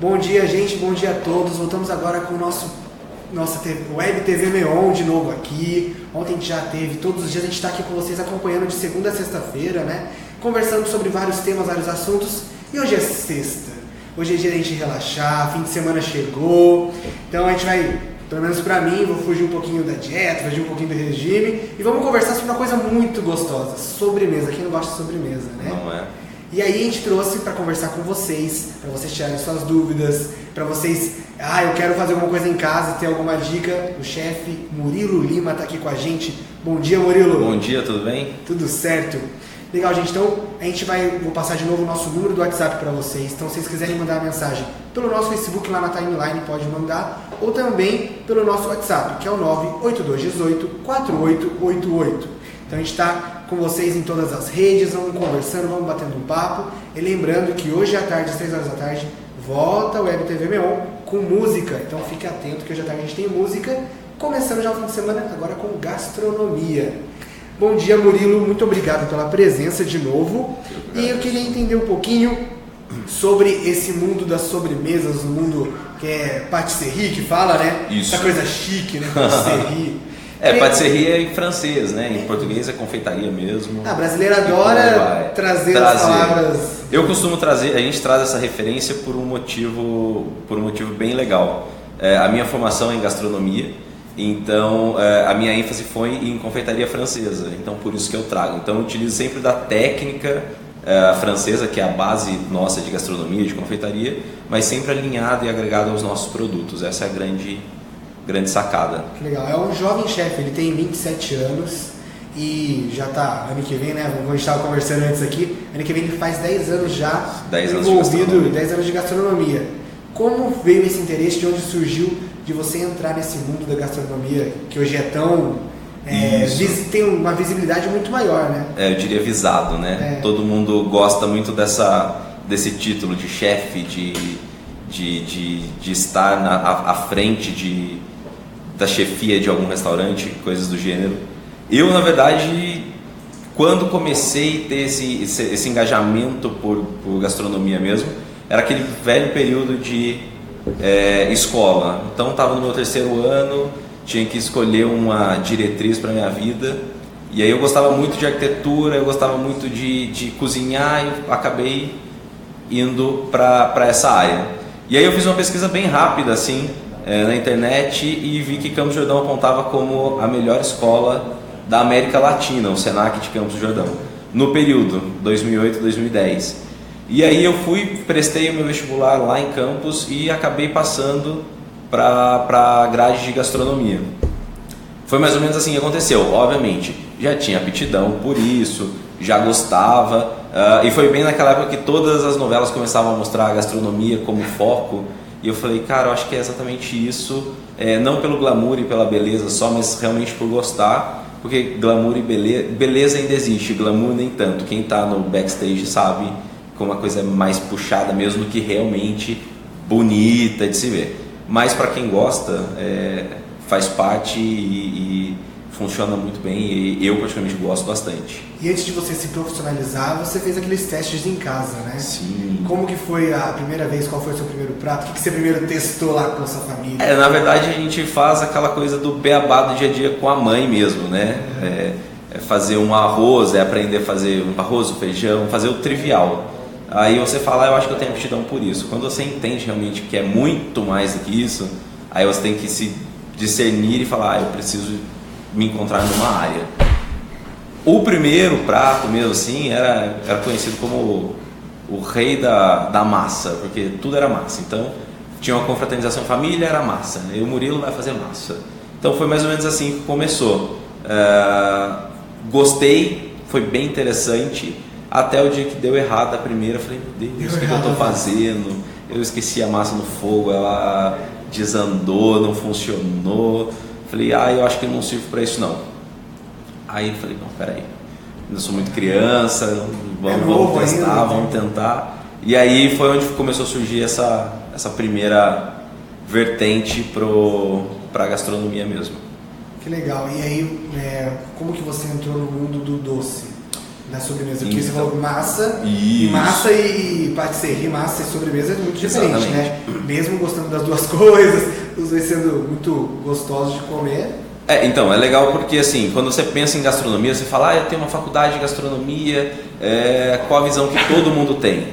Bom dia, gente, bom dia a todos. Voltamos agora com o nossa Web TV Meon de novo aqui. Ontem a gente já teve, todos os dias a gente está aqui com vocês acompanhando de segunda a sexta-feira, né? Conversando sobre vários temas, vários assuntos. E hoje é sexta. Hoje é dia de a gente relaxar, fim de semana chegou. Então a gente vai, pelo menos pra mim, vou fugir um pouquinho da dieta, fugir um pouquinho do regime. E vamos conversar sobre uma coisa muito gostosa, sobremesa. Quem não gosta de sobremesa, né? Não é? E aí a gente trouxe para conversar com vocês, para vocês tirarem suas dúvidas, para vocês, eu quero fazer alguma coisa em casa, ter alguma dica. O chefe Murilo Lima está aqui com a gente. Bom dia, Murilo. Bom dia, tudo bem? Tudo certo. Legal, gente. Então, vou passar de novo o nosso número do WhatsApp para vocês. Então, se vocês quiserem mandar uma mensagem pelo nosso Facebook lá na timeline, pode mandar, ou também pelo nosso WhatsApp, que é o 98218-4888. Então, a gente está com vocês em todas as redes, vamos conversando, vamos batendo um papo. E lembrando que hoje à tarde, às 3 horas da tarde, volta o Web TV Meon com música. Então fique atento que hoje à tarde a gente tem música, começando já o fim de semana, agora com gastronomia. Bom dia, Murilo, muito obrigado pela presença de novo. E eu queria entender um pouquinho sobre esse mundo das sobremesas, o mundo que é patisserie, que fala, né? Isso. Essa coisa chique, né? Patisserie. Patisserie é em francês, né? Em português é confeitaria mesmo. A brasileira adora trazer as palavras. Eu costumo trazer, a gente traz essa referência por um motivo bem legal. A minha formação é em gastronomia, então a minha ênfase foi em confeitaria francesa, então por isso que eu trago. Então eu utilizo sempre da técnica francesa, que é a base nossa de gastronomia, de confeitaria, mas sempre alinhada e agregada aos nossos produtos. Essa é a grande sacada. Que legal. É um jovem chefe, ele tem 27 anos e já tá, ano que vem, né? A gente estava conversando antes aqui, ano que vem ele faz 10 anos já 10 anos envolvido, 10 anos de gastronomia. Como veio esse interesse, de onde surgiu de você entrar nesse mundo da gastronomia, que hoje é tão... tem uma visibilidade muito maior, né? Eu diria visado, né? Todo mundo gosta muito desse título de chefe, de estar à frente da chefia de algum restaurante, coisas do gênero. Eu, na verdade, quando comecei a ter esse engajamento por gastronomia mesmo, era aquele velho período de escola. Então, estava no meu 3º ano, tinha que escolher uma diretriz para minha vida. E aí eu gostava muito de arquitetura, eu gostava muito de cozinhar e acabei indo para essa área. E aí eu fiz uma pesquisa bem rápida assim na internet e vi que Campos do Jordão apontava como a melhor escola da América Latina, o Senac de Campos do Jordão, no período 2008-2010. E aí eu prestei o meu vestibular lá em Campos e acabei passando para a grade de gastronomia. Foi mais ou menos assim que aconteceu. Obviamente, já tinha aptidão por isso, já gostava, e foi bem naquela época que todas as novelas começavam a mostrar a gastronomia como foco, e eu falei, cara, eu acho que é exatamente isso, não pelo glamour e pela beleza só, mas realmente por gostar, porque glamour e beleza ainda existe, glamour nem tanto. Quem está no backstage sabe que uma coisa é mais puxada mesmo, que realmente bonita de se ver. Mas para quem gosta, faz parte e funciona muito bem, e eu particularmente gosto bastante. E antes de você se profissionalizar, você fez aqueles testes em casa, né? Sim. Como que foi a primeira vez? Qual foi o seu primeiro prato? O que você primeiro testou lá com a sua família? Na verdade, a gente faz aquela coisa do beabá do dia a dia com a mãe mesmo, né? Fazer um arroz, aprender a fazer um arroz, um feijão, fazer o trivial. Aí você fala, eu acho que eu tenho aptidão por isso. Quando você entende realmente que é muito mais do que isso, aí você tem que se discernir e falar, eu preciso me encontrar numa área. O primeiro prato mesmo assim era conhecido como o rei da massa, porque tudo era massa. Então tinha uma confraternização família, era massa. E o Murilo vai fazer massa. Então foi mais ou menos assim que começou. Gostei, foi bem interessante, até o dia que deu errado a primeira. Falei, meu Deus, o que eu estou fazendo? Eu esqueci a massa no fogo, ela desandou, não funcionou. Falei, eu acho que eu não sirvo para isso não. Aí falei, não, peraí, ainda sou muito criança, vamos testar, vamos tentar. E aí foi onde começou a surgir essa primeira vertente para a gastronomia mesmo. Que legal. E aí, como que você entrou no mundo do doce? na sobremesa, porque você falou massa, e patisserie, massa e sobremesa é muito diferente, né? Mesmo gostando das duas coisas, os dois sendo muito gostosos de comer. Então, é legal porque assim, quando você pensa em gastronomia, você fala, eu tenho uma faculdade de gastronomia, qual a visão que todo mundo tem?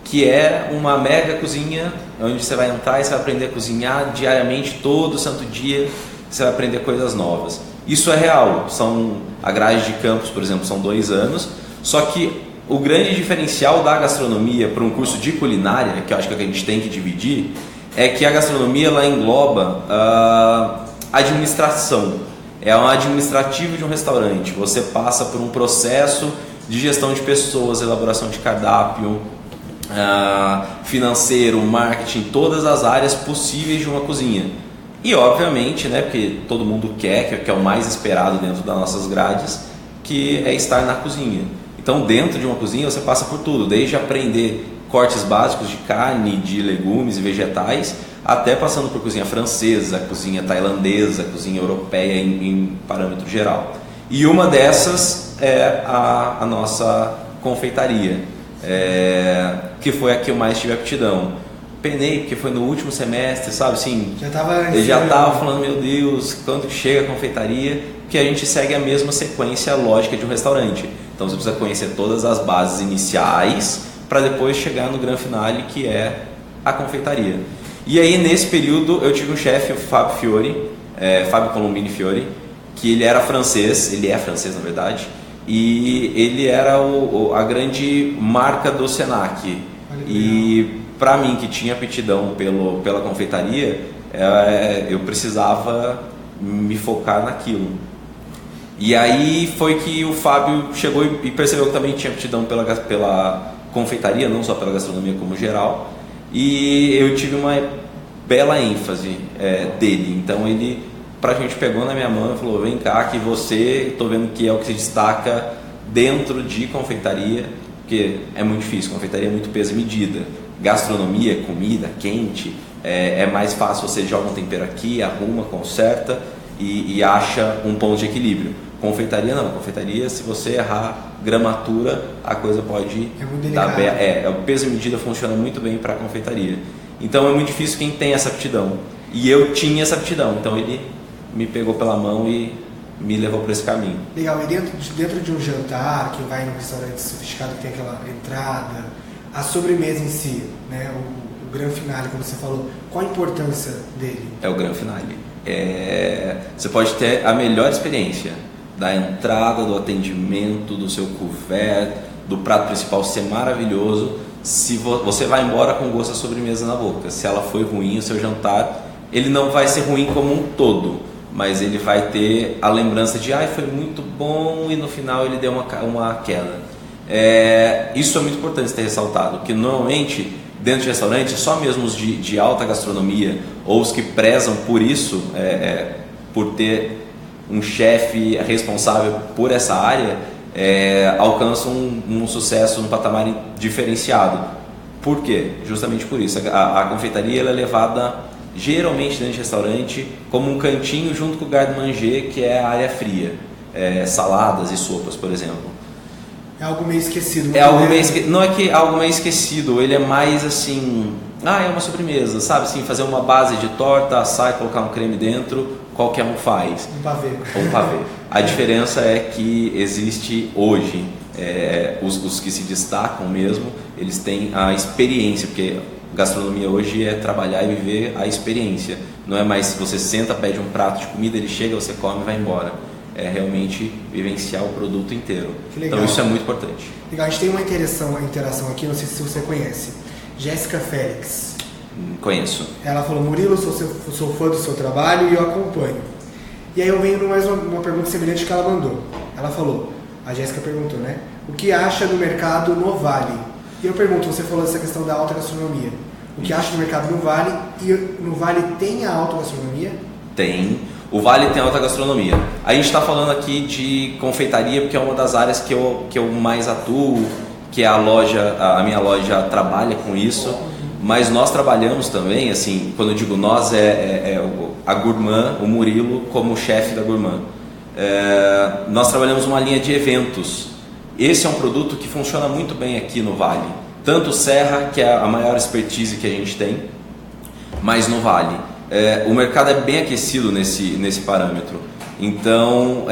Que é uma mega cozinha, onde você vai entrar e você vai aprender a cozinhar diariamente, todo santo dia, você vai aprender coisas novas. Isso é real, a grade de campus, por exemplo, são 2 anos, só que o grande diferencial da gastronomia para um curso de culinária, que eu acho que a gente tem que dividir, é que a gastronomia ela engloba administração, é um administrativo de um restaurante, você passa por um processo de gestão de pessoas, elaboração de cardápio, financeiro, marketing, todas as áreas possíveis de uma cozinha. E obviamente, né, porque todo mundo quer, que é o mais esperado dentro das nossas grades, que é estar na cozinha. Então dentro de uma cozinha você passa por tudo, desde aprender cortes básicos de carne, de legumes e vegetais, até passando por cozinha francesa, cozinha tailandesa, cozinha europeia em parâmetro geral. E uma dessas é a nossa confeitaria, que foi a que eu mais tive aptidão. Penei, porque foi no último semestre, sabe, assim, eu já estava falando, meu Deus, quando chega a confeitaria, que a gente segue a mesma sequência lógica de um restaurante. Então você precisa conhecer todas as bases iniciais para depois chegar no grande finale, que é a confeitaria. E aí nesse período eu tive um chefe, o Fábio Fiore, Fábio Colombini Fiore, que ele era francês, ele é francês na verdade, e ele era a grande marca do Senac. E para mim, que tinha aptidão pela confeitaria, eu precisava me focar naquilo. E aí foi que o Fábio chegou e percebeu que também tinha aptidão pela confeitaria, não só pela gastronomia como geral. E eu tive uma bela ênfase dele. Então ele praticamente pegou na minha mão e falou, vem cá que você, estou vendo que é o que se destaca dentro de confeitaria, porque é muito difícil, confeitaria é muito peso e medida. Gastronomia, comida quente, é mais fácil, você joga um tempero aqui, arruma, conserta e acha um ponto de equilíbrio. Confeitaria não, confeitaria se você errar gramatura, a coisa pode dar o peso e medida funciona muito bem para a confeitaria. Então é muito difícil quem tem essa aptidão. E eu tinha essa aptidão, então ele me pegou pela mão e me levou por esse caminho. Legal, e dentro de um jantar, que vai num restaurante sofisticado que tem aquela entrada, a sobremesa em si, né, o grande finale, como você falou, qual a importância dele? É o grande finale. Você pode ter a melhor experiência da entrada, do atendimento, do seu couvert, do prato principal ser maravilhoso, se você vai embora com gosto da sobremesa na boca. Se ela foi ruim, o seu jantar, ele não vai ser ruim como um todo, mas ele vai ter a lembrança de foi muito bom e no final ele deu uma queda. Isso é muito importante ter ressaltado, que normalmente dentro de restaurantes, só mesmo os de alta gastronomia ou os que prezam por isso, por ter um chefe responsável por essa área, alcançam um sucesso, um patamar diferenciado. Por quê? Justamente por isso. A confeitaria ela é levada geralmente dentro de restaurante como um cantinho junto com o garde-manger, que é a área fria, saladas e sopas, por exemplo. É algo meio esquecido. Não é que é algo meio esquecido, ele é mais assim, é uma sobremesa, sabe? Assim, fazer uma base de torta, assar e colocar um creme dentro, qualquer um faz. Um pavê. A diferença é que existe hoje, os que se destacam mesmo, eles têm a experiência, porque gastronomia hoje é trabalhar e viver a experiência. Não é mais você senta, pede um prato de comida, ele chega, você come e vai embora. É realmente vivenciar o produto inteiro. Então isso é muito importante. Legal, a gente tem uma interação aqui, não sei se você conhece. Jéssica Félix. Conheço. Ela falou, Murilo, sou fã do seu trabalho e eu acompanho. E aí eu venho mais uma pergunta semelhante que ela mandou. Ela falou, a Jéssica perguntou, né? O que acha do mercado no Vale? E eu pergunto, você falou dessa questão da alta gastronomia. O que acha do mercado no Vale? E no Vale tem a alta gastronomia? Tem. O Vale tem alta gastronomia. A gente está falando aqui de confeitaria porque é uma das áreas que eu mais atuo, que é a minha loja trabalha com isso, mas nós trabalhamos também, assim, quando eu digo nós, a Gourmand, o Murilo como chefe da Gourmand. Nós trabalhamos uma linha de eventos, esse é um produto que funciona muito bem aqui no Vale. Tanto o Serra, que é a maior expertise que a gente tem, mas no Vale. O mercado é bem aquecido nesse parâmetro. Então,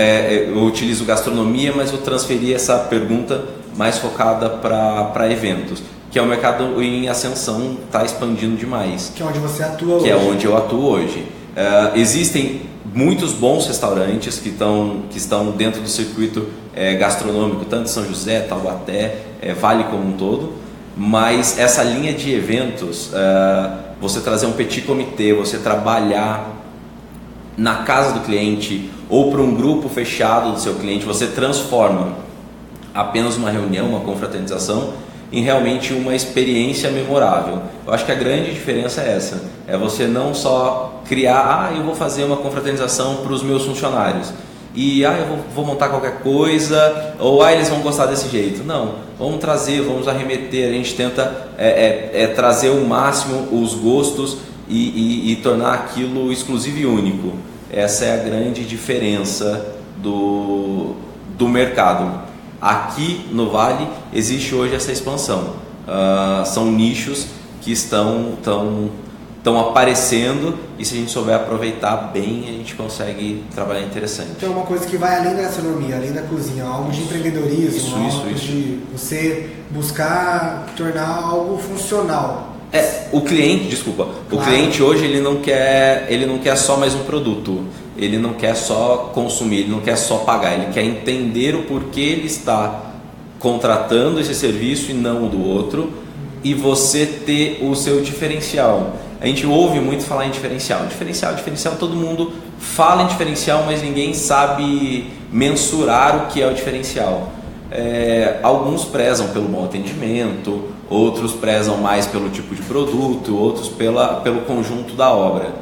eu utilizo gastronomia, mas eu transferi essa pergunta mais focada para eventos, que é um mercado em ascensão, está expandindo demais. Que é onde você atua hoje. Que é onde eu atuo hoje. Existem muitos bons restaurantes que estão dentro do circuito gastronômico, tanto São José, Taubaté, Vale como um todo, mas essa linha de eventos, você trazer um petit comité, você trabalhar na casa do cliente ou para um grupo fechado do seu cliente, você transforma apenas uma reunião, uma confraternização em realmente uma experiência memorável. Eu acho que a grande diferença é essa, é você não só criar, eu vou fazer uma confraternização para os meus funcionários e eu vou montar qualquer coisa, ou eles vão gostar desse jeito. Não, vamos trazer, vamos arremeter, a gente tenta trazer o máximo os gostos e tornar aquilo exclusivo e único. Essa é a grande diferença do mercado. Aqui no Vale existe hoje essa expansão. São nichos que estão aparecendo, e se a gente souber aproveitar bem, a gente consegue trabalhar interessante. Então é uma coisa que vai além da gastronomia, além da cozinha, algo de empreendedorismo, algo de você buscar tornar algo funcional. O cliente, claro. O cliente hoje ele não quer só mais um produto, ele não quer só consumir, ele não quer só pagar, ele quer entender o porquê ele está contratando esse serviço e não o do outro, e você ter o seu diferencial. A gente ouve muito falar em diferencial, todo mundo fala em diferencial, mas ninguém sabe mensurar o que é o diferencial. Alguns prezam pelo bom atendimento, outros prezam mais pelo tipo de produto, outros pelo conjunto da obra.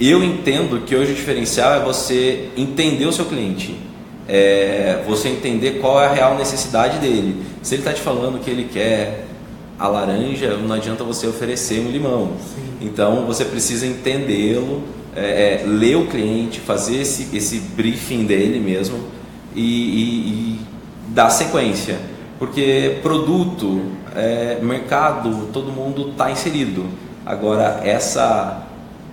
Eu entendo que hoje o diferencial é você entender o seu cliente, você entender qual é a real necessidade dele. Se ele está te falando que ele quer a laranja, não adianta você oferecer um limão. Sim. Então você precisa entendê-lo, ler o cliente, fazer esse briefing dele mesmo e dar sequência, porque produto, mercado, todo mundo está inserido. Agora essa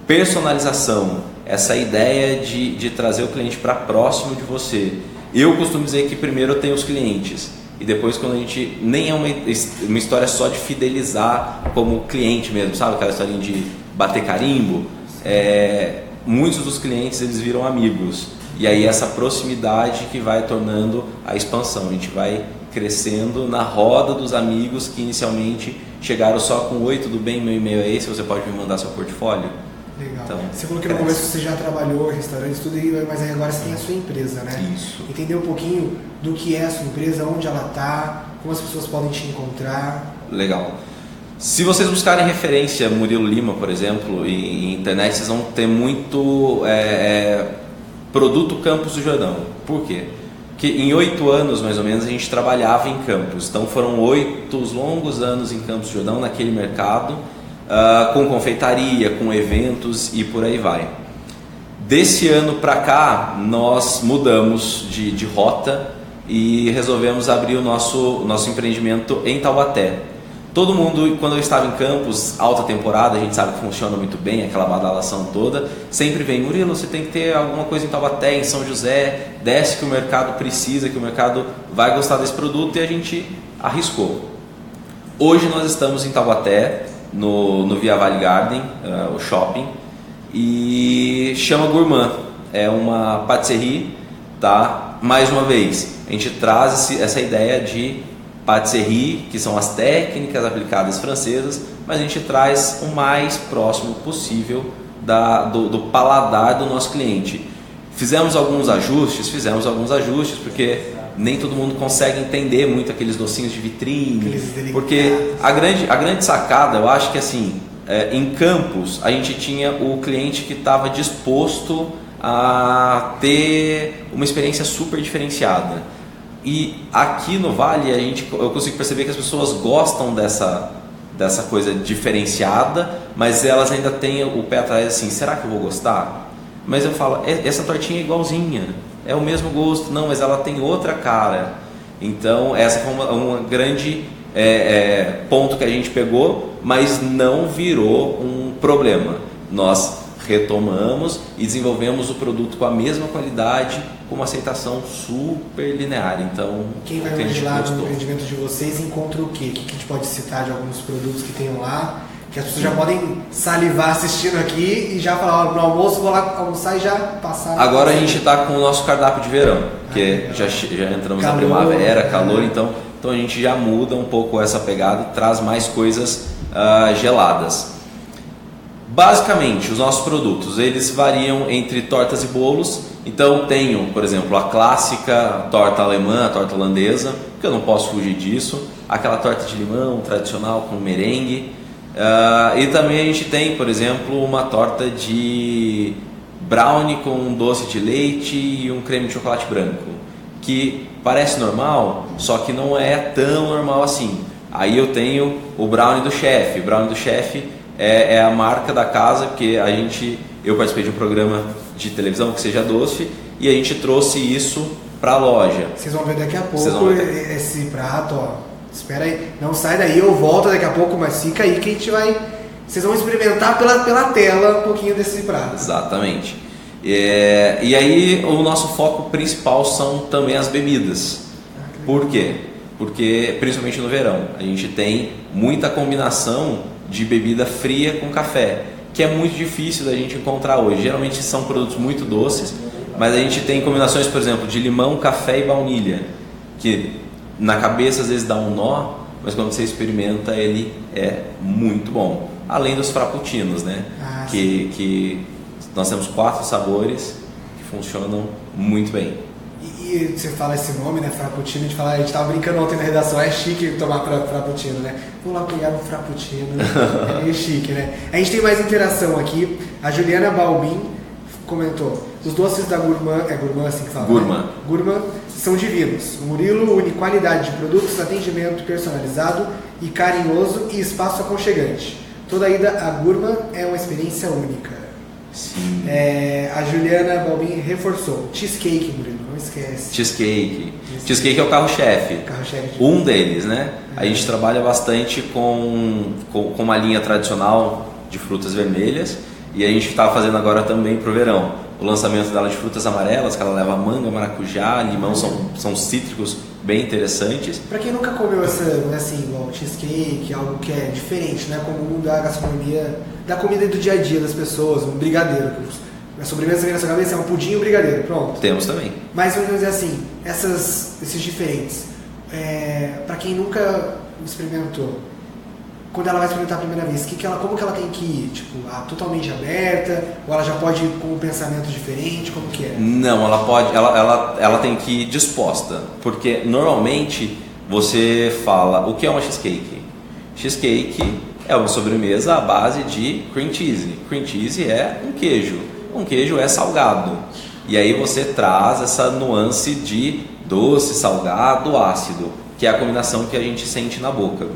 personalização, essa ideia de trazer o cliente para próximo de você, eu costumo dizer que primeiro eu tenho os clientes e depois, quando a gente nem é uma história só de fidelizar como cliente mesmo, sabe aquela historinha de bater carimbo, muitos dos clientes eles viram amigos. E aí essa proximidade que vai tornando a expansão. A gente vai crescendo na roda dos amigos que inicialmente chegaram só com oi, tudo bem, meu e-mail é esse, você pode me mandar seu portfólio. Legal. Então, você falou que no começo você já trabalhou em restaurantes, tudo, mas aí agora você tem a sua empresa, né? Isso. Entender um pouquinho do que é a sua empresa, onde ela está, como as pessoas podem te encontrar. Legal. Se vocês buscarem referência Murilo Lima, por exemplo, em internet, vocês vão ter muito produto Campos do Jordão. Por quê? Porque em 8 anos, mais ou menos, a gente trabalhava em Campos. Então foram 8 longos anos em Campos do Jordão, naquele mercado, com confeitaria, com eventos e por aí vai. Desse ano para cá, nós mudamos de rota e resolvemos abrir o nosso empreendimento em Taubaté. Todo mundo, quando eu estava em Campos, alta temporada, a gente sabe que funciona muito bem, aquela badalação toda, sempre vem, Murilo, você tem que ter alguma coisa em Taubaté, em São José, desce que o mercado precisa, que o mercado vai gostar desse produto, e a gente arriscou. Hoje nós estamos em Taubaté, no Via Vale Garden, o shopping, e chama Gourmand, é uma patisserie, tá? Mais uma vez, a gente traz essa ideia de patisserie, que são as técnicas aplicadas francesas, mas a gente traz o mais próximo possível do paladar do nosso cliente. Fizemos alguns ajustes, porque nem todo mundo consegue entender muito aqueles docinhos de vitrine, porque a grande sacada, eu acho que assim, em Campos a gente tinha o cliente que estava disposto a ter uma experiência super diferenciada. E aqui no Vale eu consigo perceber que as pessoas gostam dessa coisa diferenciada, mas elas ainda têm o pé atrás assim, será que eu vou gostar? Mas eu falo, essa tortinha é igualzinha, é o mesmo gosto, não, mas ela tem outra cara. Então essa foi uma grande ponto que a gente pegou, mas não virou um problema. Nós retomamos e desenvolvemos o produto com a mesma qualidade, com uma aceitação super linear. Então, quem vai lá no empreendimento de vocês encontra o quê? O que a gente pode citar de alguns produtos que tenham lá, que as pessoas já podem salivar assistindo aqui e já falar, no almoço vou lá almoçar e já passar. Agora a gente está com o nosso cardápio de verão, porque já entramos na primavera, calor, então a gente já muda um pouco essa pegada e traz mais coisas geladas. Basicamente, os nossos produtos, eles variam entre tortas e bolos. Então tenho, por exemplo, a clássica torta alemã, a torta holandesa, que eu não posso fugir disso. Aquela torta de limão tradicional com merengue. E também a gente tem, por exemplo, uma torta de brownie com doce de leite e um creme de chocolate branco, que parece normal, só que não é tão normal assim. Aí eu tenho o brownie do chefe. O brownie do chefe é a marca da casa, porque eu participei de um programa de televisão que seja doce e a gente trouxe isso para a loja. Vocês vão ver daqui a pouco esse prato, ó. Espera aí, não sai daí, eu volto daqui a pouco, mas fica aí que a gente vai. Vocês vão experimentar pela tela um pouquinho desse prato. Exatamente. E aí o nosso foco principal são também as bebidas. Por quê? Porque principalmente no verão a gente tem muita combinação de bebida fria com café, que é muito difícil da gente encontrar hoje. Geralmente são produtos muito doces, mas a gente tem combinações, por exemplo, de limão, café e baunilha, que na cabeça às vezes dá um nó, mas quando você experimenta ele é muito bom. Além dos frappuccinos, né? Que nós temos 4 sabores que funcionam muito bem. E você fala esse nome, né, frappuccino, a gente tava brincando ontem na redação, é chique tomar frappuccino, né? Vamos lá pegar um frappuccino, é meio chique, né? A gente tem mais interação aqui, a Juliana Balbin comentou, os doces da Gourmand, é Gourmand assim que fala? Gourmand. Né? Gourmand são divinos, o Murilo une qualidade de produtos, atendimento personalizado e carinhoso e espaço aconchegante. Toda ida a Gourmand é uma experiência única. Sim. A Juliana Balbin reforçou. Cheesecake, Murilo, não esquece. Cheesecake é o carro-chefe. Um deles, né? A gente trabalha bastante com uma linha tradicional de frutas vermelhas e a gente está fazendo agora também para o verão. O lançamento dela de frutas amarelas, que ela leva manga, maracujá, limão, são cítricos bem interessantes. Para quem nunca comeu assim, igual cheesecake, algo que é diferente, né? Comum da gastronomia, da comida do dia a dia das pessoas, um brigadeiro. A sobremesa que vem na sua cabeça é um pudim e um brigadeiro, pronto. Temos também. Mas vamos dizer assim, esses diferentes, para quem nunca experimentou, quando ela vai experimentar a primeira vez, como que ela tem que ir? Tipo, totalmente aberta? Ou ela já pode ir com um pensamento diferente? Como que é? Não, ela tem que ir disposta. Porque normalmente você fala, o que é uma cheesecake? Cheesecake é uma sobremesa à base de cream cheese. Cream cheese é um queijo. Um queijo é salgado. E aí você traz essa nuance de doce, salgado, ácido, que é a combinação que a gente sente na boca.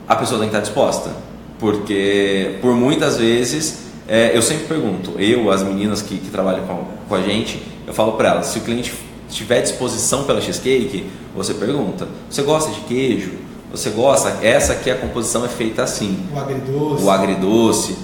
A pessoa tem que estar disposta, porque por muitas vezes eu sempre pergunto, as meninas que trabalham com a gente, eu falo para elas, se o cliente tiver disposição pela cheesecake, você pergunta, você gosta de queijo? Você gosta? Essa aqui a composição é feita assim. O agridoce.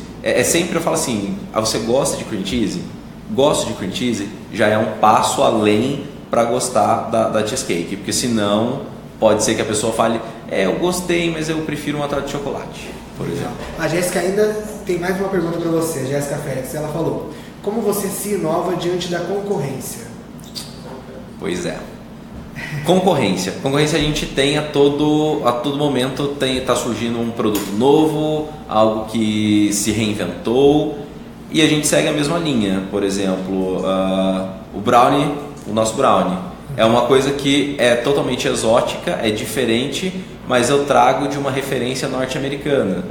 Sempre eu falo assim, você gosta de cream cheese? Gosto de cream cheese? Já é um passo além para gostar da cheesecake, porque senão pode ser que a pessoa fale, eu gostei, mas eu prefiro uma torta de chocolate, por exemplo. A Jéssica ainda tem mais uma pergunta para você, a Jéssica Félix. Ela falou, como você se inova diante da concorrência? Pois é. Concorrência a gente tem a todo momento, está surgindo um produto novo, algo que se reinventou e a gente segue a mesma linha. Por exemplo, o nosso brownie. É uma coisa que é totalmente exótica, é diferente, mas eu trago de uma referência norte-americana.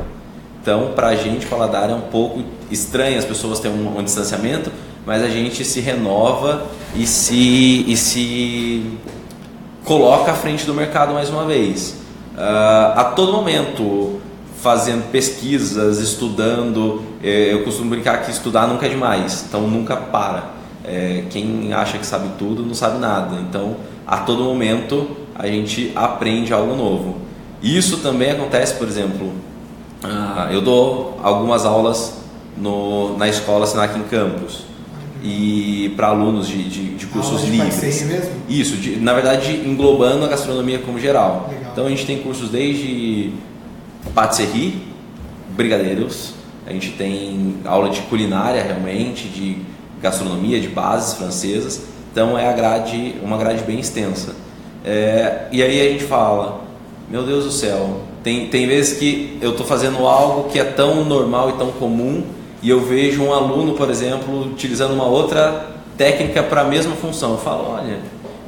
Então, pra gente, o paladar é um pouco estranho, as pessoas têm um distanciamento, mas a gente se renova e se coloca à frente do mercado mais uma vez. A todo momento, fazendo pesquisas, estudando, eu costumo brincar que estudar nunca é demais, então nunca para. Quem acha que sabe tudo não sabe nada. Então a todo momento a gente aprende algo novo. Isso também acontece, por exemplo, eu dou algumas aulas na escola Senac em Campos e para alunos de cursos livres. Mesmo? Isso, na verdade englobando a gastronomia como geral. Legal. Então a gente tem cursos desde patisserie, brigadeiros, a gente tem aula de culinária realmente, de gastronomia, de bases francesas. Então é uma grade bem extensa. E aí a gente fala, meu Deus do céu, tem vezes que eu estou fazendo algo que é tão normal e tão comum e eu vejo um aluno, por exemplo, utilizando uma outra técnica para a mesma função. Eu falo, olha,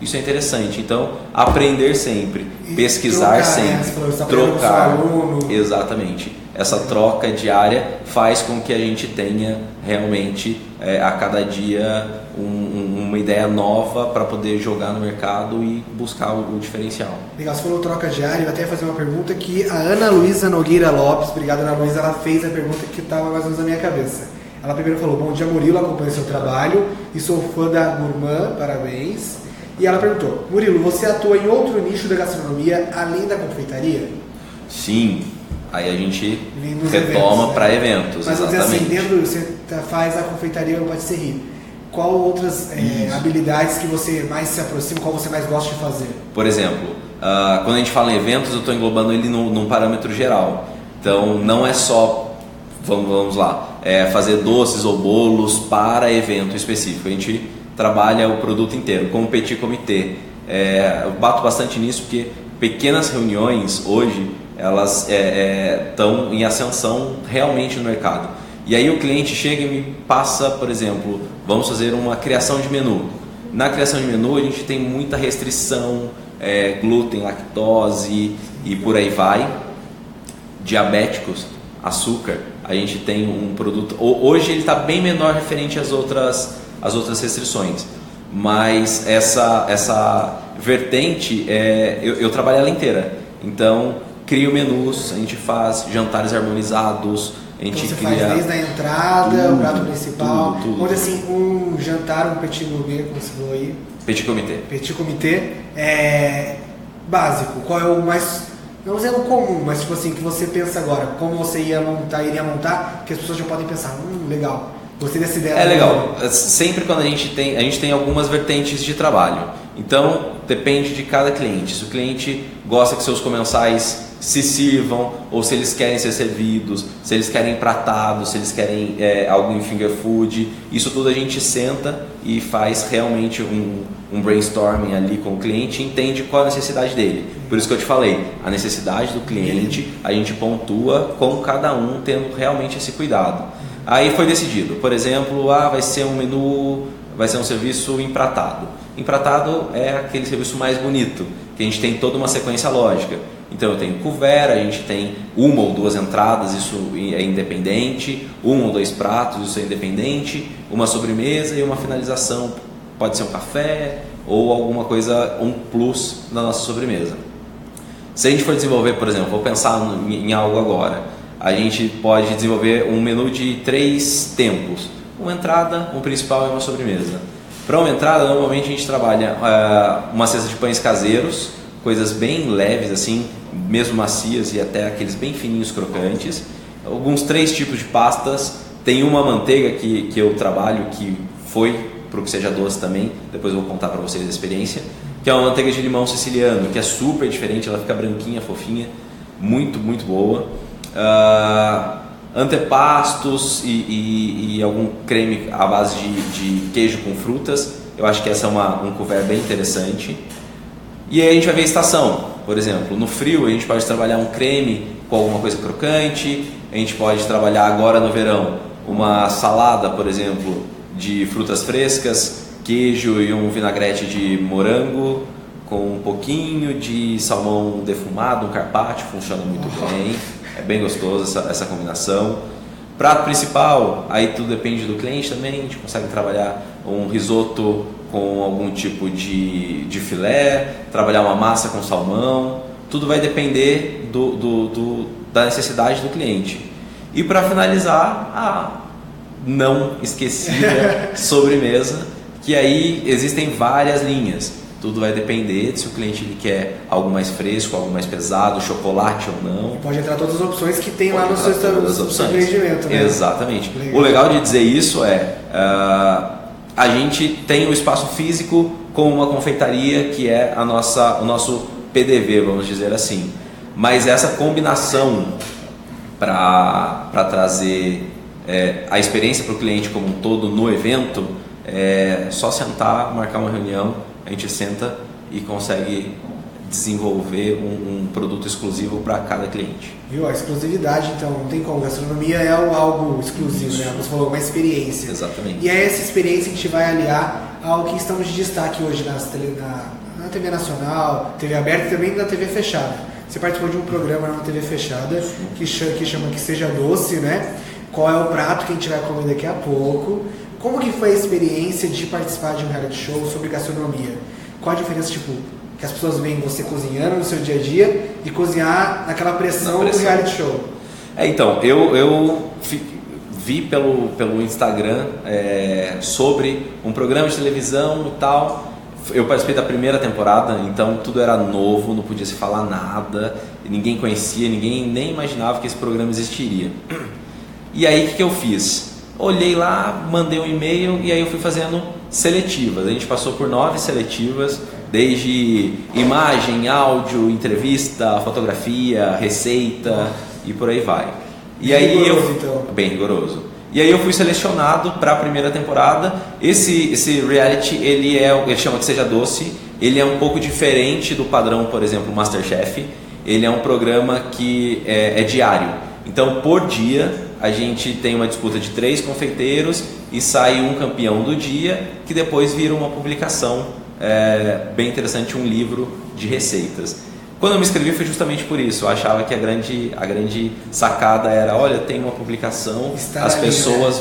isso é interessante. Então, aprender sempre, pesquisar sempre, trocar. Exatamente. Essa troca diária faz com que a gente tenha realmente a cada dia uma ideia nova para poder jogar no mercado e buscar o diferencial. Legal, você falou troca diária, eu até ia fazer uma pergunta que a Ana Luísa Nogueira Lopes, obrigado Ana Luísa, ela fez a pergunta que estava mais ou menos na minha cabeça. Ela primeiro falou, bom dia Murilo, acompanho seu trabalho e sou fã da Gourmand, parabéns. E ela perguntou, Murilo, você atua em outro nicho da gastronomia além da confeitaria? Sim, aí a gente retoma para eventos. Mas exatamente. Assim, dentro você faz a confeitaria ou patisserie. Qual outras habilidades que você mais se aproxima, qual você mais gosta de fazer? Por exemplo, quando a gente fala em eventos, eu estou englobando ele num parâmetro geral. Então não é só, vamos lá, fazer doces ou bolos para evento específico. A gente trabalha o produto inteiro, como petit comité. Eu bato bastante nisso porque pequenas reuniões hoje elas estão em ascensão realmente no mercado. E aí o cliente chega e me passa, por exemplo, vamos fazer uma criação de menu. Na criação de menu a gente tem muita restrição, glúten, lactose e por aí vai. Diabéticos, açúcar, a gente tem um produto... Hoje ele está bem menor referente às outras restrições. Mas essa vertente, eu trabalho ela inteira. Então, crio menus, a gente faz jantares harmonizados, a gente então você faz desde a entrada, o prato principal, onde assim, um jantar, um petit gourmet, como você falou aí. Petit comité. Petit comité, básico, qual é o mais, não é o comum, mas tipo assim, que você pensa agora, como você iria montar, que as pessoas já podem pensar, legal. Gostei dessa ideia. É legal. Sempre quando a gente tem algumas vertentes de trabalho. Então, depende de cada cliente. Se o cliente gosta que seus comensais se sirvam, ou se eles querem ser servidos, se eles querem empratados, se eles querem algo em finger food, isso tudo a gente senta e faz realmente um brainstorming ali com o cliente e entende qual a necessidade dele. Por isso que eu te falei, a necessidade do cliente, a gente pontua com cada um tendo realmente esse cuidado. Aí foi decidido, por exemplo, vai ser um menu, vai ser um serviço empratado. Empratado é aquele serviço mais bonito, que a gente tem toda uma sequência lógica. Então eu tenho couvert, a gente tem uma ou duas entradas, isso é independente, um ou dois pratos, isso é independente, uma sobremesa e uma finalização, pode ser um café ou alguma coisa, um plus na nossa sobremesa. Se a gente for desenvolver, por exemplo, vou pensar em algo agora, a gente pode desenvolver um menu de 3 tempos, uma entrada, um principal e uma sobremesa. Para uma entrada, normalmente a gente trabalha uma cesta de pães caseiros, coisas bem leves assim, mesmo macias e até aqueles bem fininhos, crocantes. Alguns 3 tipos de pastas. Tem uma manteiga que eu trabalho, que foi para o que seja doce também, depois eu vou contar para vocês a experiência, que é uma manteiga de limão siciliano, que é super diferente, ela fica branquinha, fofinha, muito, muito boa. Antepastos e algum creme à base de queijo com frutas. Eu acho que essa é um couvert bem interessante. E aí a gente vai ver a estação. Por exemplo, no frio a gente pode trabalhar um creme com alguma coisa crocante. A gente pode trabalhar agora no verão uma salada, por exemplo, de frutas frescas, queijo e um vinagrete de morango com um pouquinho de salmão defumado, um carpaccio, funciona muito bem. É bem gostoso essa combinação. Prato principal, aí tudo depende do cliente também. A gente consegue trabalhar um risoto com algum tipo de filé, trabalhar uma massa com salmão. Tudo vai depender da necessidade do cliente. E para finalizar, a não esquecida sobremesa, que aí existem várias linhas. Tudo vai depender de se o cliente ele quer algo mais fresco, algo mais pesado, chocolate ou não. Pode entrar todas as opções que tem lá no seu empreendimento, né? Exatamente. Legal. O legal de dizer isso é a gente tem o espaço físico com uma confeitaria que é o nosso PDV, vamos dizer assim. Mas essa combinação para trazer a experiência para o cliente como um todo no evento, é só sentar, marcar uma reunião, a gente senta e consegue desenvolver um produto exclusivo para cada cliente. Viu? A exclusividade, então, não tem como. Gastronomia é algo exclusivo, né? Você falou, uma experiência. Exatamente. E é essa experiência que a gente vai aliar ao que estamos de destaque hoje na TV Nacional, TV aberta e também na TV fechada. Você participou de um programa na TV fechada que chama Que Seja Doce, né? Qual é o prato que a gente vai comer daqui a pouco? Como que foi a experiência de participar de um reality show sobre gastronomia? Qual a diferença, tipo, que as pessoas veem você cozinhando no seu dia a dia e cozinhar naquela pressão do reality show? Então, eu vi pelo Instagram sobre um programa de televisão e tal. Eu participei da primeira temporada, então tudo era novo, não podia se falar nada, ninguém conhecia, ninguém nem imaginava que esse programa existiria. E aí o que eu fiz? Olhei lá, mandei um e-mail e aí eu fui fazendo seletivas. A gente passou por 9 seletivas, desde imagem, áudio, entrevista, fotografia, receita e por aí vai. E aí rigoroso, então. Bem rigoroso. E aí eu fui selecionado para a primeira temporada. Esse reality, ele chama Que Seja Doce. Ele é um pouco diferente do padrão, por exemplo, Masterchef. Ele é um programa que é diário. Então, por dia, a gente tem uma disputa de 3 confeiteiros e sai um campeão do dia, que depois vira uma publicação bem interessante, um livro de receitas. Quando eu me inscrevi foi justamente por isso. Eu achava que a grande sacada era, olha, tem uma publicação, as pessoas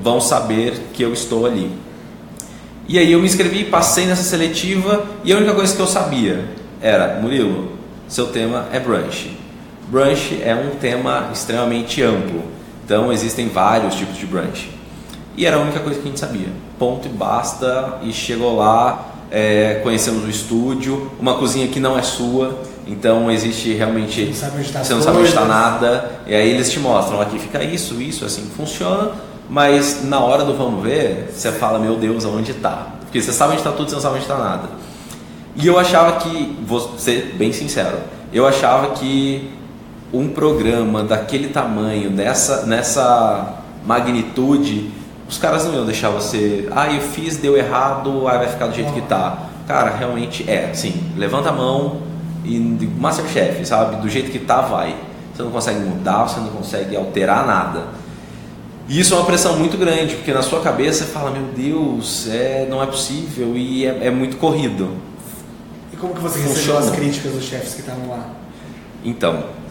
vão saber que eu estou ali. E aí eu me inscrevi, passei nessa seletiva e a única coisa que eu sabia era, Murilo, seu tema é brunch. Brunch é um tema extremamente amplo, então existem vários tipos de brunch. E era a única coisa que a gente sabia, ponto e basta, e chegou lá, conhecemos o estúdio, uma cozinha que não é sua, então existe realmente, você não sabe onde está nada, e aí eles te mostram, aqui fica isso, assim funciona, mas na hora do vamos ver, você fala, meu Deus, aonde está? Porque você sabe onde está tudo, você não sabe onde está nada. E eu achava que, vou ser bem sincero, eu achava que um programa daquele tamanho, nessa magnitude, os caras não iam deixar você, eu fiz, deu errado, vai ficar do jeito que tá. Cara, realmente sim, levanta a mão e Masterchef, sabe, do jeito que tá, vai. Você não consegue mudar, você não consegue alterar nada. E isso é uma pressão muito grande, porque na sua cabeça você fala, meu Deus, não é possível e é muito corrido. E como que você recebeu as críticas dos chefes que estavam lá? Então,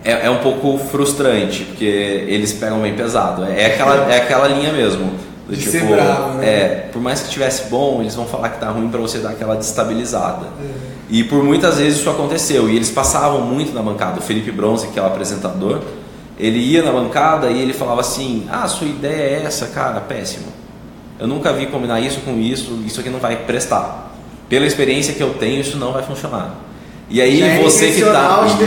é um pouco frustrante, porque eles pegam bem pesado. É aquela linha mesmo. Do de tipo, ser bravo, né? Por mais que estivesse bom, eles vão falar que tá ruim para você dar aquela destabilizada. E por muitas vezes isso aconteceu. E eles passavam muito na bancada. O Felipe Bronze, que é o apresentador, ele ia na bancada e ele falava assim, sua ideia é essa, cara, péssimo. Eu nunca vi combinar isso com isso aqui não vai prestar. Pela experiência que eu tenho, isso não vai funcionar. E aí você que tá isso,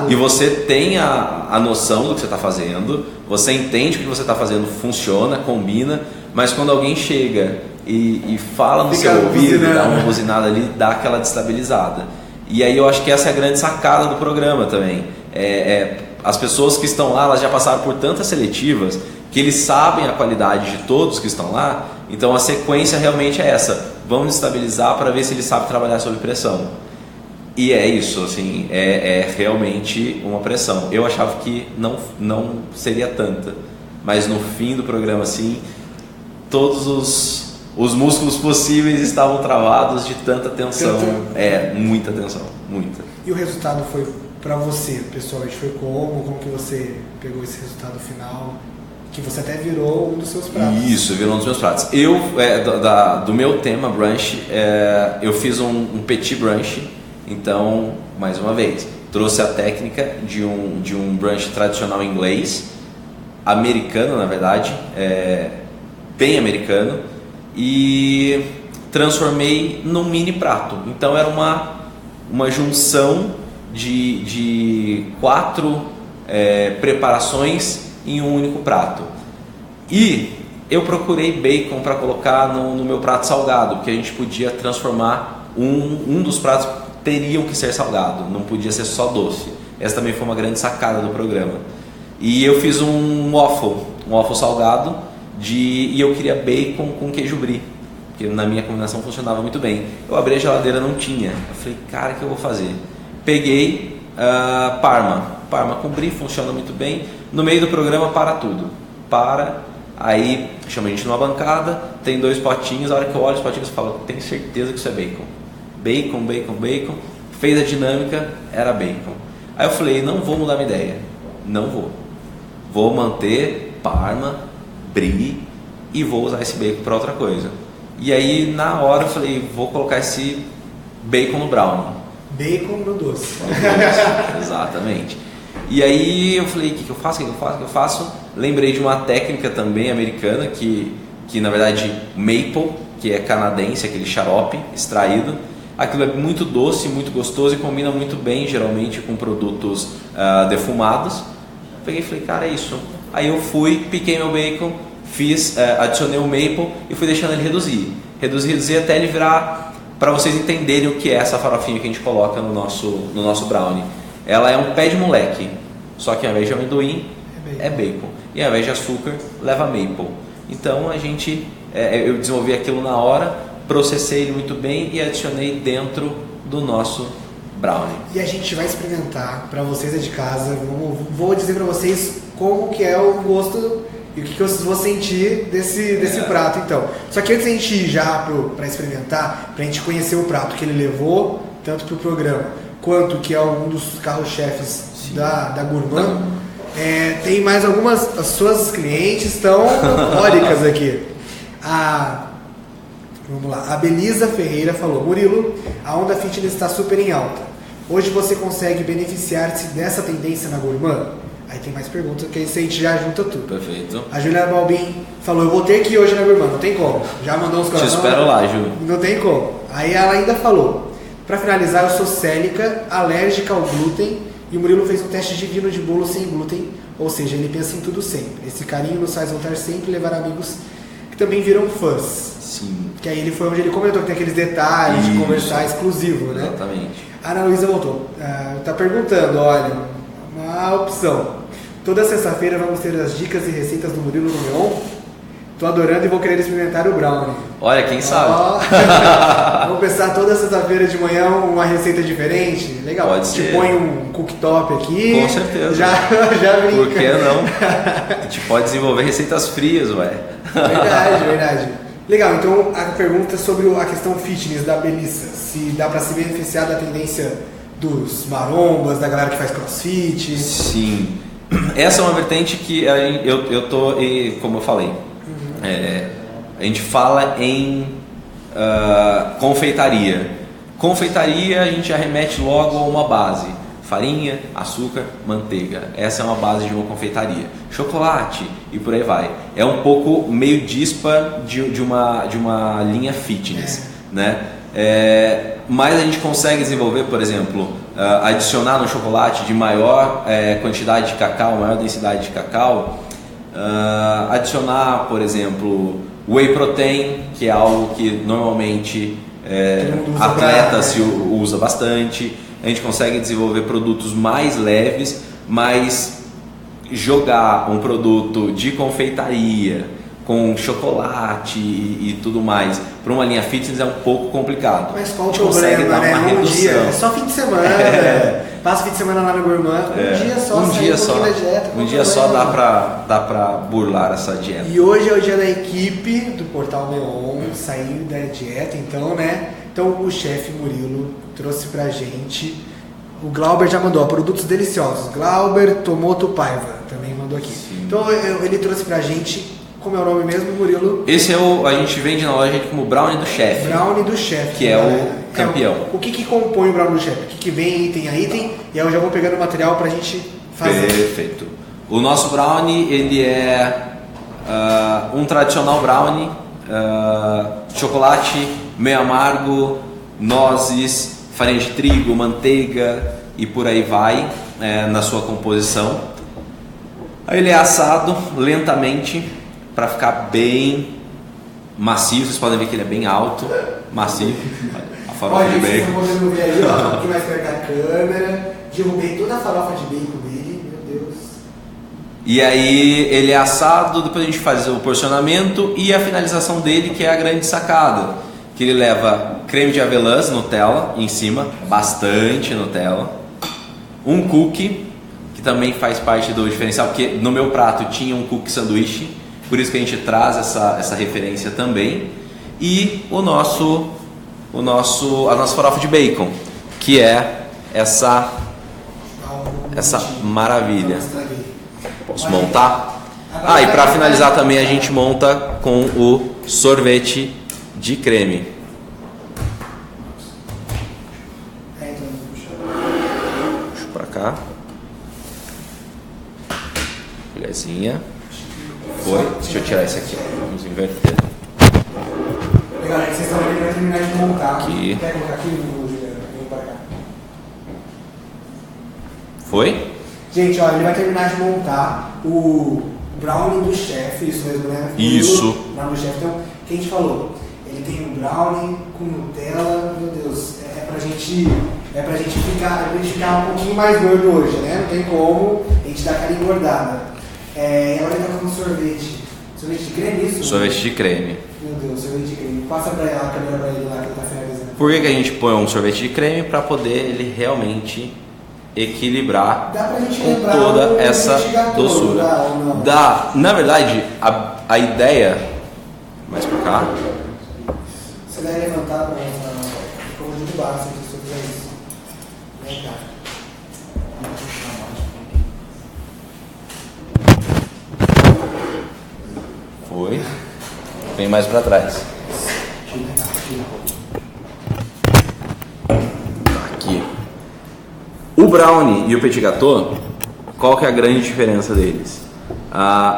e você tem a noção do que você está fazendo, você entende que o que você está fazendo funciona, combina, mas quando alguém chega e fala no seu ouvido, dá uma buzinada ali, dá aquela destabilizada. E aí eu acho que essa é a grande sacada do programa também. As pessoas que estão lá, elas já passaram por tantas seletivas que eles sabem a qualidade de todos que estão lá, então a sequência realmente é essa. Vamos estabilizar para ver se eles sabem trabalhar sob pressão. E é isso, assim, é realmente uma pressão. Eu achava que não seria tanta, mas no fim do programa, assim, todos os músculos possíveis estavam travados de tanta tensão. Muita tensão, muita. E o resultado foi para você, pessoalmente, foi como que você pegou esse resultado final, que você até virou um dos seus pratos? Isso, virou um dos meus pratos. Eu, do meu tema brunch, eu fiz um petit brunch. Então, mais uma vez, trouxe a técnica de um brunch tradicional inglês, americano na verdade, bem americano, e transformei num mini prato. Então era uma junção de 4 preparações em um único prato. E eu procurei bacon para colocar no meu prato salgado, porque a gente podia transformar um dos pratos, teriam que ser salgado, não podia ser só doce. Essa também foi uma grande sacada do programa. E eu fiz um waffle salgado e eu queria bacon com queijo brie, porque na minha combinação funcionava muito bem. Eu abri a geladeira, não tinha. Eu falei, cara, o que eu vou fazer? Peguei Parma com brie, funciona muito bem. No meio do programa para tudo. Aí chama a gente numa bancada, tem 2 potinhos, a hora que eu olho os potinhos eu falo, tenho certeza que isso é bacon. Bacon. Fez a dinâmica, era bacon. Aí eu falei, não vou mudar minha ideia. Não vou. Vou manter Parma, brie e vou usar esse bacon para outra coisa. E aí na hora eu falei, vou colocar esse bacon no brownie. Bacon no doce. Exatamente. E aí eu falei, o que eu faço? Lembrei de uma técnica também americana que na verdade maple, que é canadense, aquele xarope extraído. Aquilo é muito doce, muito gostoso e combina muito bem geralmente com produtos defumados. Peguei e falei, cara, é isso. Aí eu piquei meu bacon, adicionei o maple e fui deixando ele reduzir até ele virar, para vocês entenderem o que é essa farofinha que a gente coloca no nosso brownie. Ela é um pé de moleque, só que ao invés de amendoim é bacon e ao invés de açúcar leva maple. Então eu desenvolvi aquilo na hora, processei ele muito bem e adicionei dentro do nosso brownie. E a gente vai experimentar para vocês aí de casa. Vou dizer para vocês como que é o gosto e o que eu vou sentir desse prato, então. Só que antes de a gente ir já para experimentar, para a gente conhecer o prato que ele levou, tanto para o programa, quanto que é um dos carro-chefes da Gourmand, tem mais algumas, as suas clientes estão óricas aqui. Vamos lá, a Belisa Ferreira falou, Murilo, a onda fitness está super em alta. Hoje você consegue beneficiar-se dessa tendência na Gourmand? Aí tem mais perguntas, que aí a gente já junta tudo. Perfeito. A Juliana Balbin falou, eu vou ter que ir hoje na Gourmand, não tem como. Já mandou uns corações. Te espero lá, Ju. Não tem como. Aí ela ainda falou, para finalizar, eu sou célica, alérgica ao glúten, e o Murilo fez um teste divino de bolo sem glúten, ou seja, ele pensa em tudo sempre. Esse carinho nos faz voltar sempre e levar amigos que também viram fãs. Sim. Que aí foi onde ele comentou que tem aqueles detalhes de conversar exclusivo, né? Exatamente. A Ana Luísa voltou. Tá perguntando, olha, uma opção. Toda sexta-feira vamos ter as dicas e receitas do Murilo no Neon. Tô adorando e vou querer experimentar o brownie. Olha, quem sabe? Vamos pensar toda sexta-feira de manhã uma receita diferente. Legal. Pode ser. Põe um cooktop aqui. Com certeza. Já brinca. Por que não? A gente pode desenvolver receitas frias, ué. Verdade. Legal, então a pergunta é sobre a questão fitness da Belissa. Se dá para se beneficiar da tendência dos marombas, da galera que faz crossfit. Sim. Essa é uma vertente que eu tô, como eu falei, a gente fala em confeitaria. Confeitaria a gente já remete logo a uma base. Farinha, açúcar, manteiga. Essa é uma base de uma confeitaria. Chocolate e por aí vai. É um pouco meio dispar de uma linha fitness, né? Mas a gente consegue desenvolver, por exemplo, adicionar no chocolate de maior quantidade de cacau, maior densidade de cacau, adicionar, por exemplo, whey protein, que é algo que normalmente atletas usa bastante. A gente consegue desenvolver produtos mais leves, mas jogar um produto de confeitaria com chocolate e tudo mais para uma linha fitness é um pouco complicado. Mas qual o consegue problema, dar uma redução. Dia, é só fim de semana, passa o fim de semana lá na Gourmand, um dia só dá pra burlar essa dieta. E hoje é o dia da equipe do Portal Neon sair da dieta, então, né? Então o chefe Murilo trouxe pra gente, o Glauber já mandou, produtos deliciosos. Glauber Tomoto Paiva também mandou aqui. Sim. Então ele trouxe pra gente, como é o nome mesmo, Murilo? Esse a gente vende na loja como Brownie do Chefe. Brownie do Chefe. Que é o campeão. O que compõe o Brownie do Chefe? O que vem item a item? E aí eu já vou pegando o material pra gente fazer. Perfeito. O nosso Brownie, ele é um tradicional Brownie, chocolate meio amargo, nozes, farinha de trigo, manteiga e por aí vai na sua composição. Aí ele é assado lentamente para ficar bem macio. Vocês podem ver que ele é bem alto, macio. A farofa de bacon. Vocês estão podendo ver aí, ó, um pouquinho mais perto da câmera. Derrubei toda a farofa de bacon dele, meu Deus. E aí ele é assado, depois a gente faz o porcionamento e a finalização dele, que é a grande sacada, que ele leva creme de avelãs, Nutella em cima, bastante Nutella, um cookie, que também faz parte do diferencial, porque no meu prato tinha um cookie sanduíche, por isso que a gente traz essa referência também, e a nossa farofa de bacon, que é essa maravilha. Posso montar? E para finalizar também a gente monta com o sorvete de creme. Puxa para cá. Colherzinha. Foi. Deixa eu tirar esse aqui. Vamos inverter. Galera, vocês estão vendo que vai terminar de montar. Aqui. Quer colocar aqui, Juliano? Vem pra cá. Foi? Gente, ó, ele vai terminar de montar o brownie do chefe, isso mesmo, né? Isso. O brownie do chefe. Então, o que a gente falou? Ele tem um brownie com Nutella, meu Deus, é pra gente ficar um pouquinho mais gordo hoje, né? Não tem como a gente dar aquela engordada. E agora ele tá com sorvete. Sorvete de creme, isso? Sorvete de creme. Meu Deus, sorvete de creme. Passa pra ela, a câmera pra ele lá que ele tá finalizando. Por que a gente põe um sorvete de creme? Para poder ele realmente equilibrar com toda essa doçura. Dá, na verdade, a ideia, mais pra cá. Você deve levantar para como de baixo se você fizer isso. Vem cá. Foi. Vem mais pra trás. Aqui. O brownie e o petit gâteau, qual que é a grande diferença deles?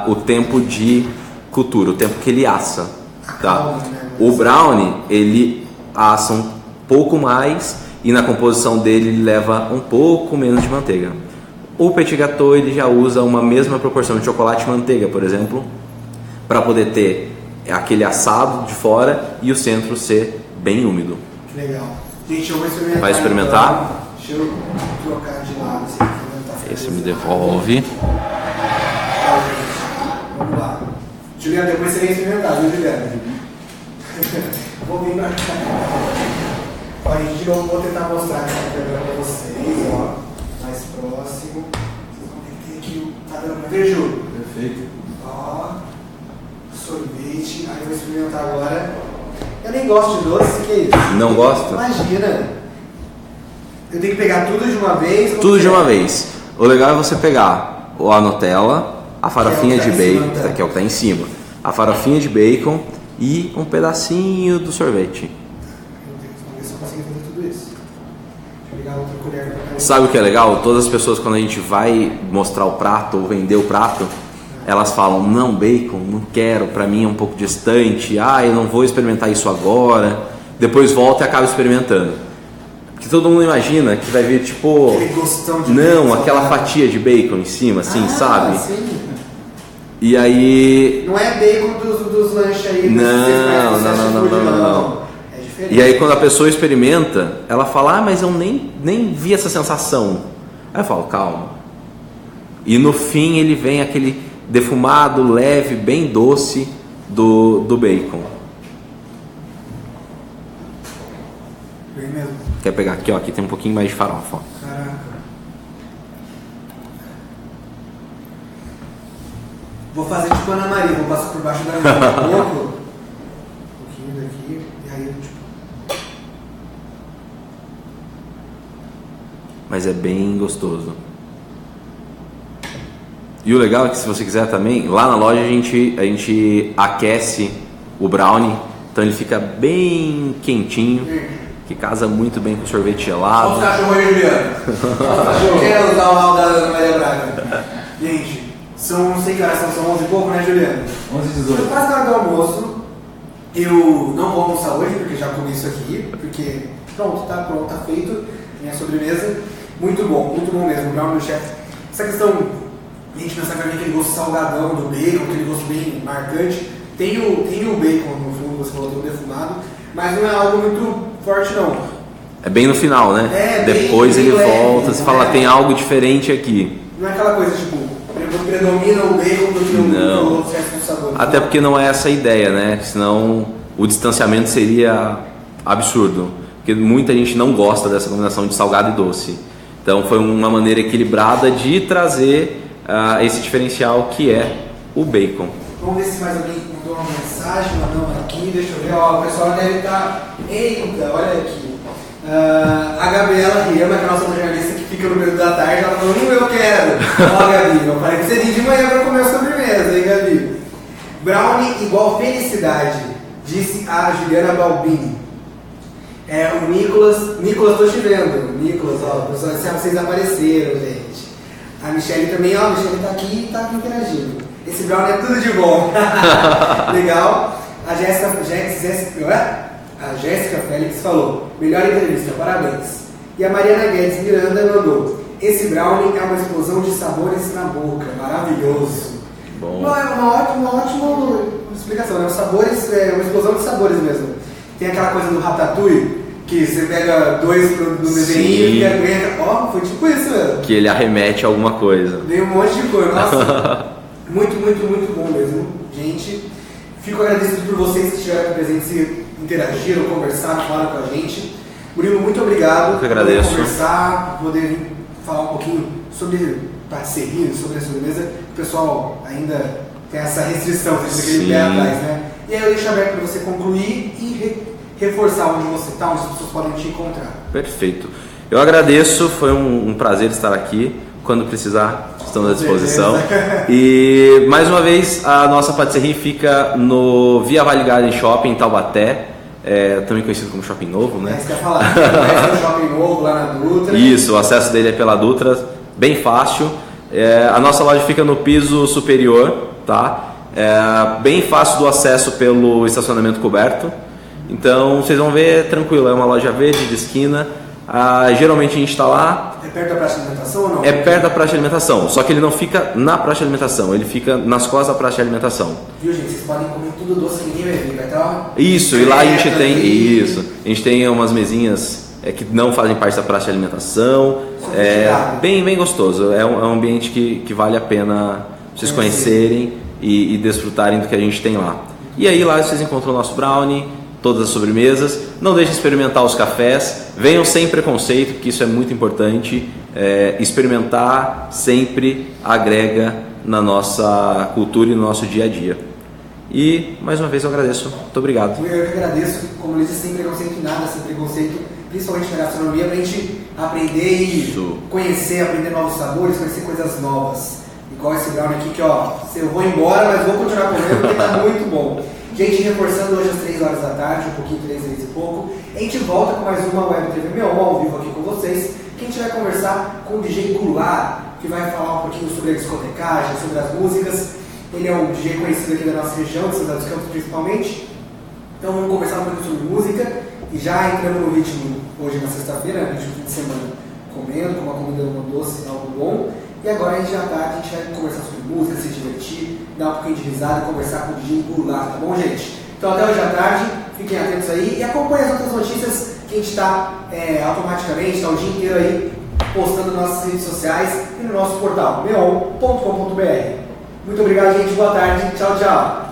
O tempo de cottura, o tempo que ele assa, tá? O brownie, ele assa um pouco mais e na composição dele ele leva um pouco menos de manteiga. O petit gâteau, ele já usa uma mesma proporção de chocolate e manteiga, por exemplo, para poder ter aquele assado de fora e o centro ser bem úmido. Que legal. Gente, eu vou experimentar. Vai experimentar? Então. Deixa eu trocar de lado. Esse me devolve. Vamos lá. Juliano, depois você vem experimentar, viu, Juliano? Vou vir pra cá. Olha, de novo, vou tentar mostrar aqui a câmera pra vocês, ó. Mais próximo. Vocês vão ter que ter aqui o. Tá dando pra ver, Ju? Perfeito. Ó. Sorvete. Aí eu vou experimentar agora. Eu nem gosto de doce, que é isso? Não gosta? Imagina. Eu tenho que pegar tudo de uma vez? Tudo de uma vez. O legal é você pegar a Nutella, a farofinha de bacon, que é o que está em cima, a farofinha de bacon e um pedacinho do sorvete. Meu Deus, vamos ver se eu consigo fazer tudo isso. Deixa eu pegar outra colher pra cá. Sabe o que é legal? Todas as pessoas, quando a gente vai mostrar o prato ou vender o prato, elas falam, não, bacon, não quero, pra mim é um pouco distante, eu não vou experimentar isso agora. Depois volta e acaba experimentando. Porque todo mundo imagina que vai vir tipo... Aquele gostão de não, bacon, aquela né? fatia de bacon em cima, assim, sabe? Sim. E aí... Não é bacon dos lanches aí. Não. É diferente. E aí quando a pessoa experimenta, ela fala, mas eu nem vi essa sensação. Aí eu falo, calma. E no fim ele vem aquele defumado, leve, bem doce do bacon. Bem mesmo. Quer pegar aqui, ó? Aqui tem um pouquinho mais de farofa, ó. Caraca. Vou fazer tipo Ana Maria, vou passar por baixo da mesa um pouco. Um pouquinho daqui. E aí eu tipo... Mas é bem gostoso. E o legal é que se você quiser também, lá na loja a gente aquece o brownie, então ele fica bem quentinho, que casa muito bem com o sorvete gelado. Olha os cachorros aí, Juliano. Olha os cachorros. Quer usar o mal da Ana Maria Braga? Gente, não sei que horas são 11 e pouco, né, Juliano? 11 e 18. Quase na hora do almoço. Eu não vou almoçar hoje, porque já comi isso aqui, porque pronto, tá feito, minha sobremesa. Muito bom mesmo, o brownie do chefe. Essa questão, a gente pensar que aquele gosto salgadão do bacon, aquele gosto bem marcante, tem o bacon no fundo, você falou, defumado, mas não é algo muito forte não. É bem no final, né? Depois bem, ele volta, você fala, tem algo diferente aqui. Não é aquela coisa tipo, predomina o bacon do que o outro certo sabor. Até porque não é essa a ideia, né? Senão o distanciamento seria absurdo. Porque muita gente não gosta dessa combinação de salgado e doce. Então foi uma maneira equilibrada de trazer esse diferencial que é o bacon. Vamos ver se mais alguém mandou uma mensagem, mandou aqui, deixa eu ver. Ó, o pessoal deve estar... Eita, olha aqui. A Gabriela Riama, que é a nossa jornalista que fica no meio da tarde, ela falou, eu quero. Ó, Gabi, eu falei que você vinha de manhã para comer a sobremesa, hein, Gabi? Brownie igual felicidade, disse a Juliana Balbini. O Nicolas, tô te vendo. Nicolas, ó, vocês apareceram, gente. A Michelle também, ó, a Michelle tá aqui e tá interagindo. Esse brownie é tudo de bom. Legal. A Jéssica Félix falou, melhor entrevista, parabéns. E a Mariana Guedes Miranda mandou, esse brownie é uma explosão de sabores na boca, maravilhoso. Bom. Não, é uma ótima explicação, né? Os sabores, é uma explosão de sabores mesmo. Tem aquela coisa do ratatouille, que você pega dois no desenho e aguenta. Ó, foi tipo isso mesmo. Que ele arremete a alguma coisa. Veio um monte de coisa, nossa. muito bom mesmo, gente. Fico agradecido por vocês que estiveram presentes e interagiram, conversaram, falaram com a gente. Murilo, muito obrigado. Eu que agradeço. Por conversar, poder falar um pouquinho sobre parceria, sobre a sobremesa. O pessoal ainda tem essa restrição, tem aquele pé atrás, né? E aí eu deixo aberto para você concluir e reforçar onde você está, onde as pessoas podem te encontrar. Perfeito. Eu agradeço, foi um prazer estar aqui. Quando precisar, estamos à disposição. E mais uma vez, a nossa patisserie fica no Via Vale Garden Shopping, em Taubaté, também conhecido como Shopping Novo, né? Você quer falar? Tem um Shopping Novo lá na Dutra. Isso, o acesso dele é pela Dutra, bem fácil. A nossa loja fica no piso superior, tá? Bem fácil do acesso pelo estacionamento coberto. Então vocês vão ver, tranquilo, é uma loja verde de esquina. Geralmente a gente está lá. É perto da praça de alimentação ou não? É perto da praça de alimentação, só que ele não fica na praça de alimentação, ele fica nas costas da praça de alimentação. Viu, gente? Vocês podem comer tudo doce que ninguém vai ver, vai estar... Isso, e lá a gente tem isso. A gente tem umas mesinhas que não fazem parte da praça de alimentação. Bem gostoso. É um ambiente que vale a pena vocês conhecerem e desfrutarem do que a gente tem lá. E aí lá vocês encontram o nosso brownie, todas as sobremesas. Não deixem de experimentar os cafés. Venham sem preconceito, porque isso é muito importante. Experimentar sempre agrega na nossa cultura e no nosso dia a dia. E mais uma vez eu agradeço. Muito obrigado. Eu que agradeço. Como eu disse, sem preconceito em nada, sem preconceito, principalmente na gastronomia, para a gente aprender e conhecer, aprender novos sabores, conhecer coisas novas. Igual esse brownie aqui que, ó, eu vou embora, mas vou continuar comendo porque tá muito bom. Gente, reforçando hoje às 3 horas da tarde, um pouquinho, 3 vezes e pouco, a gente volta com mais uma Web TV Meon ao vivo aqui com vocês, que a gente vai conversar com o DJ Goulart, que vai falar um pouquinho sobre a discotecagem, sobre as músicas. Ele é um DJ conhecido aqui da nossa região, de São José dos Campos principalmente. Então vamos conversar um pouquinho sobre música e já entramos no ritmo hoje na sexta-feira, no fim de semana, comendo, com uma comida, uma doce, algo bom. E agora a gente já tá, a gente vai conversar sobre música, se divertir, dar um pouquinho de risada, conversar com o DJ Goulart, tá bom, gente? Então até hoje à tarde, fiquem atentos aí e acompanhem as outras notícias que a gente está automaticamente, está o dia inteiro aí postando nas nossas redes sociais e no nosso portal meon.com.br. Muito obrigado, gente, boa tarde, tchau, tchau!